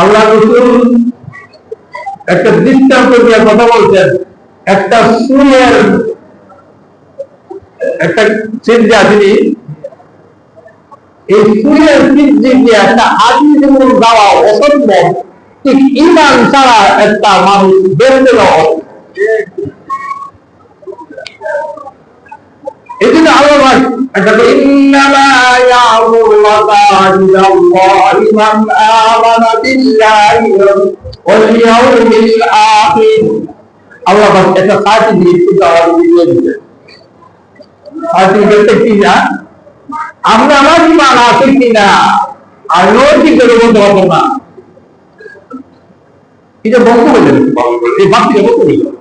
আল্লাহ রাসূল একটা দৃষ্টান্ত দিয়ে কথা বলছেন। একটা সুরের একটা চিন্তা তিনি এই সুরের চিন্তা দিয়ে একটা আদি জীবন দেওয়া অসম্ভব, ঠিক ঈমান ছাড়া একটা মানুষ বেরোতে হয়। এই জন্য আল্লাহ একটা ইন্নামা ইয়ামুরু মাসাজিদাল্লাহি মান আমানা বিল্লাহি ওয়াল ইয়াউমিল আখির। আল্লাহ একটা সার্টিফিকেট দিয়ে দিয়েছে। সার্টিফিকেটটা কি না? আমরা আমার ঈমান আছে কিনা আর নৈতিক বলতে পারবো না। এটা বন্ধ হয়ে যাবে, এই বাক্যটা বন্ধ হয়ে যাবে।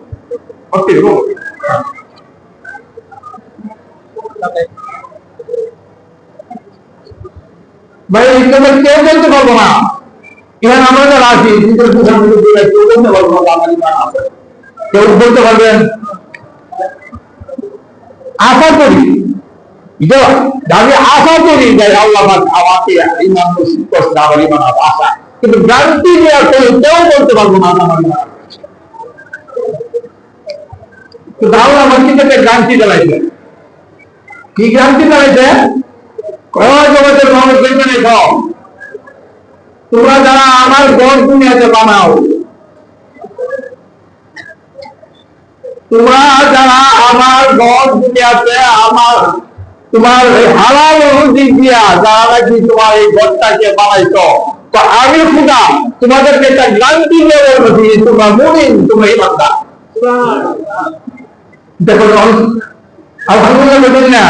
ভাই কেউ বলতে পারবো না। এখানে আমরা যারা আছি কেউ বলতে পারবো না আমার ঈমান আছে। কেউ বলতে পারবেন? আশা করি, আমি আশা করি যে আল্লাহ আমাকে ঈমান নসিব করছে, আমার ঈমান আশা, কিন্তু গ্যারান্টি দেওয়ার কেউ বলতে পারবো না আমার ঈমান। কিন্তু আল্লাহ আমার কিন্তু গ্যারান্টি চালাইছে। কি গ্যারান্টি চালাইছে? জগতের মানুষ দেখবে না, তোমরা যারা আমার ঘর দুনিয়াতে বানাও, তোমরা যারা আমার ঘর দুনিয়াতে আমার তোমার হালাল রুজি দিয়া যারা নাকি তোমার এই ঘরটাকে বানাইছো, তো আমি খোদা তোমাদেরকে একটা গ্যারান্টি দিয়ে বলছি, তোমরা মুমিন, তোমরা ঈমানদার। দেখো আলহামদুলিল্লাহ বলেন না,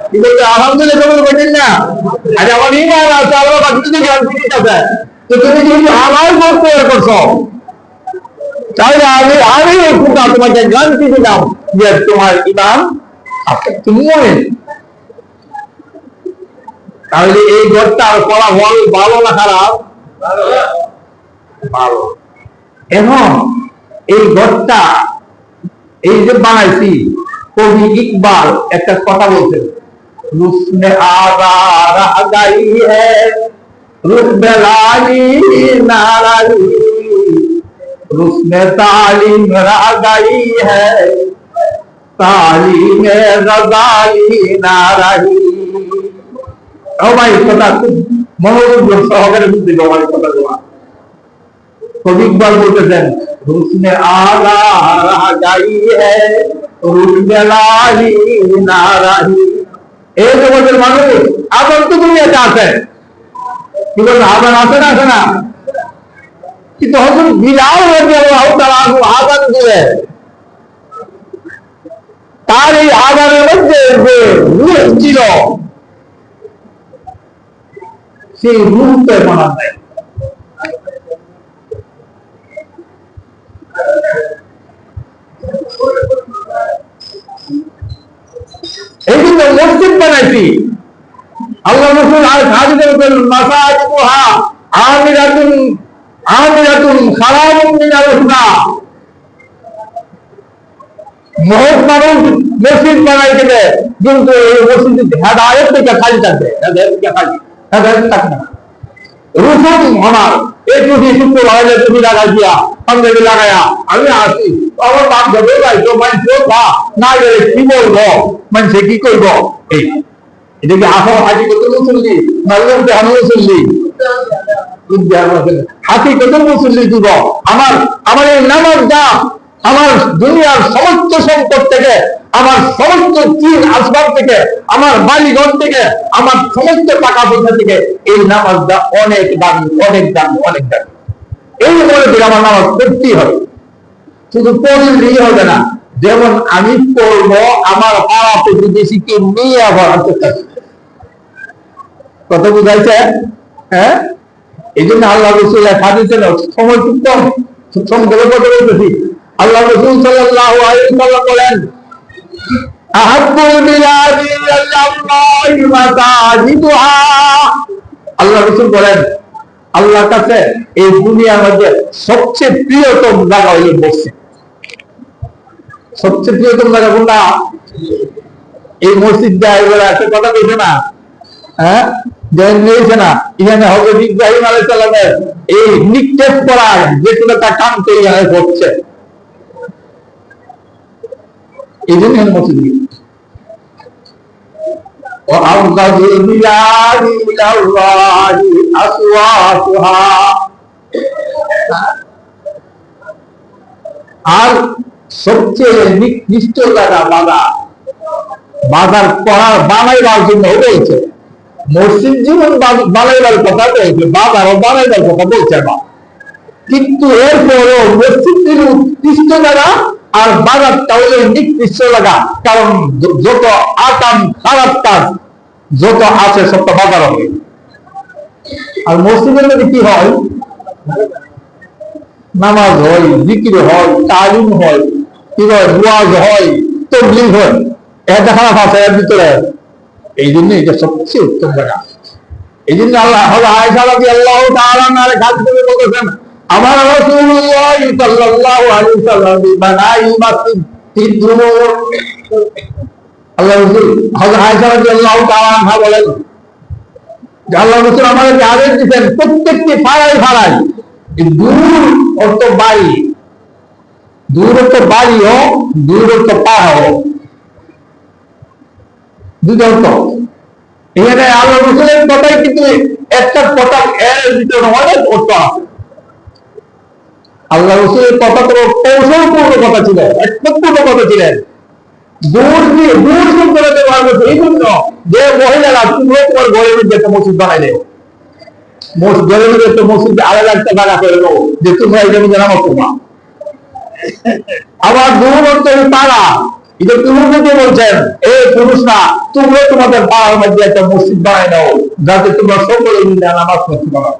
কি বলতে আলহামদুলিল্লাহ বলেন না? আরে আমার ঈমান আছে, আল্লাহ বাকি গ্যারান্টি দিতেছে। তো তুমি যদি হালাল করতে করছো, তাহলে আমি খোদা তোমাকে গ্যারান্টি দিলাম যে তোমার ঈমান আছে, তুমি মুমিন। তাহলে এই ঘরটার ফলাফল ভালো না খারাপ? ভালো। এখন এই ঘরটা এই যে বানাইছি, কবি ইকবাল একটা কথা বলছেন, রুসমে আরা রহ গই হ্যায় রুসমে লালি নারাই, রুসমে তালিম রহ গই হ্যায় তালিমে গজালি নারাই। ও ভাই কথা খুব মনোযোগ সহকারে বুঝতে হবে আমার কথাগুলো। কবি ইকবাল বলতেছেন, রুসমে আলা রহ গই হ্যায় রুসমে লালি নারাই। এই জগতের মানুষ আবার তো দুনিয়াতে আছে, কি বলতো আবার আছে না, আছে না? কিন্তু হজরত বিলাল রাদিয়াল্লাহু তাআলা আযান দিলে তার এই আযানের মধ্যে যে রূহ ছিল, সেই রূহকে মানা যায়। এই জন্য মসজিদ বানাইছি। আল্লাহ রাসূল আর হাদিসে বলেন, মাসাজিদুহা আমিরাতুন খারাবুন মিনাল হুদা। বহুত মানুষ মসজিদ বানাই দেবে, কিন্তু এই মসজিদ হেদায়েত থেকে খালি থাকবে, হেদায়েত থেকে খালি, হেদায়েত থাকবে না। রুসুম আমার এই টুপি শুক্র লাগাইলে টুপি লাগাই দিয়া পাঞ্জাবি লাগাইয়া আমি আসি, আমার বাপ যাবে যাইতো মানুষ না গেলে কি বলবো, মানুষে কি করব? এই এটা কি আসল হাজি কত মুসল্লি মাল্লাম দেহানো মুসল্লি হাতি কত মুসল্লি দিব? আমার এই নামাজটা আমার দুনিয়ার সমস্ত সম্পদ থেকে, আমার সমস্ত চীন আসবাব থেকে, আমার বাড়িঘর থেকে, আমার সমস্ত টাকা পয়সা থেকে এই নামাজটা অনেক দামি, অনেক দামি, অনেক দামি। এই মনে করে আমার নামাজ করতেই হবে। শুধু পড়লেই হবে না, যেমন আমি পড়বো আমার পাড়া প্রতিবেশীকে নিয়ে আবার কত বুঝাইছে? হ্যাঁ, এই জন্য আল্লাহ রাসূল হাদিসে সময় খুব কম, সংক্ষেপে কথা বলতেছি। আল্লাহ রাসূল সাল্লাল্লাহু আলাইহি ওয়াসাল্লাম বলেন, আহাব্বুল বিলাদি ইলাল্লাহি মাসাজিদুহা। আল্লাহ রাসূল বলেন, আল্লাহর কাছে এই দুনিয়ার মধ্যে সবচেয়ে প্রিয়তম জায়গা হলো মসজিদ। সবচেয়ে প্রিয়তম জায়গা কোনটা? এই মসজিদটা এবারে একটা কথা বলছে না, হ্যাঁ, নিয়েছে না, এখানে হযরত ইব্রাহিম আলাইহিস সালামের এই নিক্ষেপ করার যে কোনো একটা কামকে এখানে করছে, এই জন্য মসজিদ আর সবচেয়ে নিকৃষ্ট জায়গা বাজার বানাইবার জন্য বলছে, মসজিদ জীবন বানাইবার কথা বলছে, বাজারও বানাইবার কথা বলছে না, কিন্তু এরপরও মসজিদ উৎকৃষ্ট জায়গা আর বাজারটা হলো নিকৃষ্ট জায়গা। কারণ যত আকাম খারাপ কাজ যত আছে সবটা বাজার হবে। আর মসজিদের মধ্যে কি হয়? নামাজ হয়, জিকির হয়, তালিম হয়, কি হয়, ওয়াজ হয়, তাবলীগ হয়, এটা খারাপ আছে এর ভিতরে। এই জন্য এটা সবচেয়ে উত্তম জায়গা। এই জন্য আল্লাহ আয়েশা রাদিয়াল্লাহু তাআলা আনহার কাছ থেকে বলেছেন, আমার রাসূলুল্লাহ সাল্লাল্লাহু আলাইহি ওয়াসাল্লাম বানাই মসজিদ তিদুমুর। আল্লাহ রাসূল হযরত আয়েশা রাদিয়াল্লাহু তাআলা আনহা বলেন যে আল্লাহ রাসূল আমাদেরকে আদেশ দিয়েছেন প্রত্যেকটি পাড়ায় দূর অর্থ বাড়ি, দূরত্ব বাড়ি হোক, দূরত্ব পাড়া হোক, দুটো অর্থ। এখানে আল্লাহ রাসূলের কথাই কিন্তু একটা কথা, এর ভিতরে অনেক অর্থ আছে। আল্লাহ রাসূলের কথা তো কৌশলপূর্ণ কথা ছিল, একপূর্ণ কথা ছিলেন। দূর করে ব্যবহার করছে এই জন্য যে মহিলারা তোমরা তোমার ঘরের মধ্যে একটা মসজিদ বানাইলে, ঘরের মধ্যে একটা মসজিদ আলাদা একটা জায়গা করে দেবো যে তোমরা এই জন্য নামাজ পড়বা। আবার দূর অর্থ তারা, এটা পুরুষকে বলছেন, এই পুরুষরা তোমরা তোমাদের পাড়ার মধ্যে একটা মসজিদ বানাই দাও যাতে তোমরা সকলে মিলে নামাজ পড়তে পারো।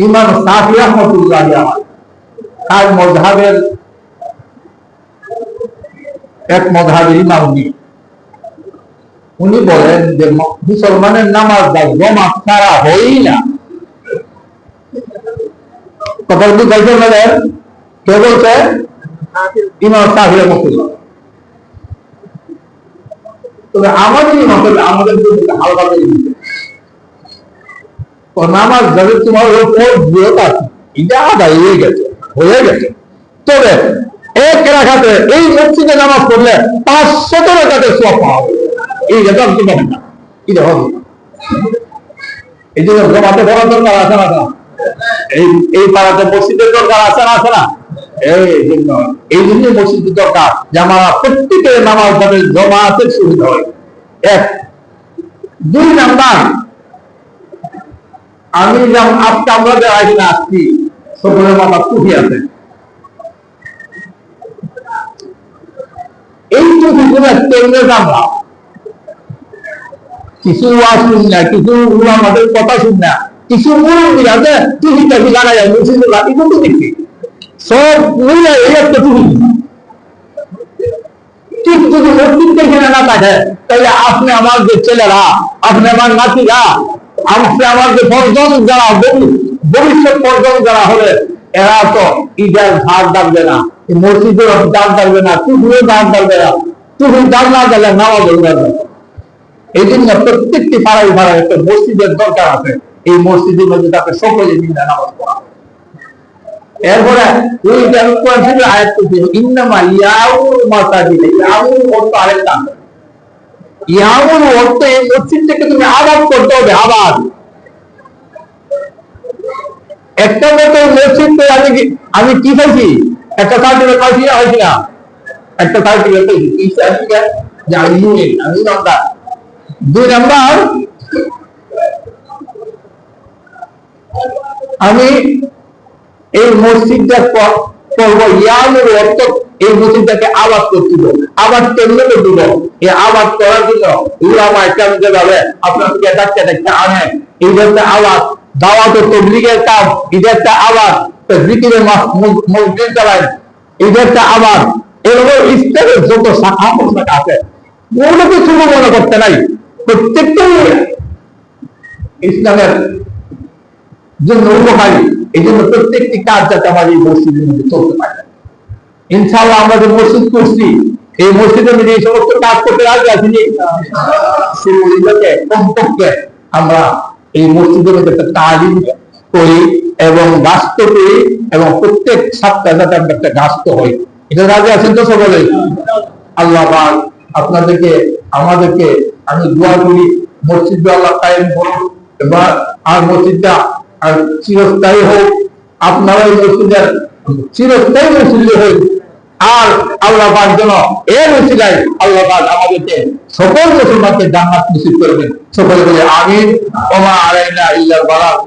ইমাম শাফি রাহমাতুল্লাহ আলাইহি তার মাযহাবের এক মাযহাবের ইমাম, উনি বলেন যে মুসলমানের নামাজ জামাত ছাড়া হয়ই না। কথা কি বলছেন? কে বলছে? ইমাম শাফি রাহমাতুল্লাহ। তবে আমাদের আমাদের হালকা করে দিতে নামাজ যাদের তোমার এটা আদায় হয়ে গেছে, তবে এক রাখাতে এই মসজিদে নামাজ পড়লে 500 রাকাতের সওয়াব পাওয়া যাবে। এই যেটা আপনি পাবেন না, এটা হবে। এই জন্য জামাতে পড়ার দরকার আছে না? এই পাড়াতে মসজিদের দরকার আছে না? এই জন্য মসজিদের দরকার যে আমরা প্রত্যেকের নামাজ যাতে জামাতের সুবিধা হয়। এক, 2 নাম্বার, আমি যেমন আমরা যে আগে আসছি সকলের মাথা টুপি আছে, এই টুপি আমরা কিছু ওয়াজ শুন না, কিছু আমাদের কথা শুন না, কিছু মুরব্বী আছে টুপি টাপি লাগাই যায় মসজিদে লাঠি কিন্তু দেখি সব মিলে এই একটা টুপি। ঠিক যদি মসজিদ এখানে না থাকে তাহলে আপনি আমার যে ছেলেরা, আপনি আমার নাতিরা, আপনি আমার যে পর্যন্ত যারা ভবিষ্যৎ পর্যন্ত যারা হবে, এরা তো ঈদের ধার ডাকবে না, মসজিদের ধার ডাকবে না, টুকুরের ধার ডাকবে না, টুকুর ধার না ডাকলে নামাজ হবে না। এই জন্য প্রত্যেকটি পাড়ায় একটা মসজিদের দরকার আছে। এই মসজিদের মধ্যে তাকে সকলে মিলে নামাজ পড়া। এরপরে আয়াত করতে ইন্নামা ইয়াউল মাসাজিদ, ইয়াউল অর্থ আরেকটা, ইয়াউল অর্থ এই মসজিদটাকে তুমি আবাদ করতে হবে। আবাদ একটা মতো মসজিদ আমি কি চাইছি, একটা সার্টিফিকেট পাইছি না, হয়েছি না? একটা সার্টিফিকেট পাইছি, কি সার্টিফিকেট? যে আমি মুমিন, আমি ইমানদার। 2 নাম্বার, আমি এই মসজিদটা করবো, ইয়ামের অর্থ এই মসজিদটাকে আবাদ করতে দিব। আবাদ কেমনে করতে দিব? এই আবাদ করার জন্য উলামা ইকরাম যাবে আপনাকে ডাকতে আনে, এই যে আবাদ দাওয়াত ও তাবলীগের কাজ, এটা একটা আবাদ, জিকিরের মসজিদ চালায়, এটা একটা আবাদ। এরকম ইসলামের যত শাখা প্রশাখা আছে কোনো কিছু মনে করতে নাই, প্রত্যেকটাই ইসলামের জন্য উপকারী। এই জন্য প্রত্যেকটি কাজ যাতে আমার এই মসজিদের মধ্যে চলতে পারে। ইনশাআল্লাহ আমরা যে মসজিদ করছি এই মসজিদে মিলে এই সমস্ত কাজ করতে রাজি আসিনি, কমপক্ষে আমরা এই মসজিদের মধ্যে একটা তালিম করি এবং গাস্ত করি এবং প্রত্যেক সপ্তাহে যাতে আমরা একটা গাস্ত হই। এটা রাজি আছেন তো সকলে? আল্লাহ পাক আপনাদেরকে আমাদেরকে, আমি দোয়া করি মসজিদ আল্লাহ কায়েম করুন এবার, আর মসজিদটা আর চিরস্থায়ী হোক, আপনারা এই মসজিদের চিরস্থায়ী মসজিদ হোক। আর আল্লাহ পাক যেন এর উসিলায় আল্লাহ পাক আমাদেরকে সকল মুসলমানকে জান্নাত নসিব করবেন। সকলে বলে আমিন। ওয়া আলাইনা ইল্লাল বালাগ।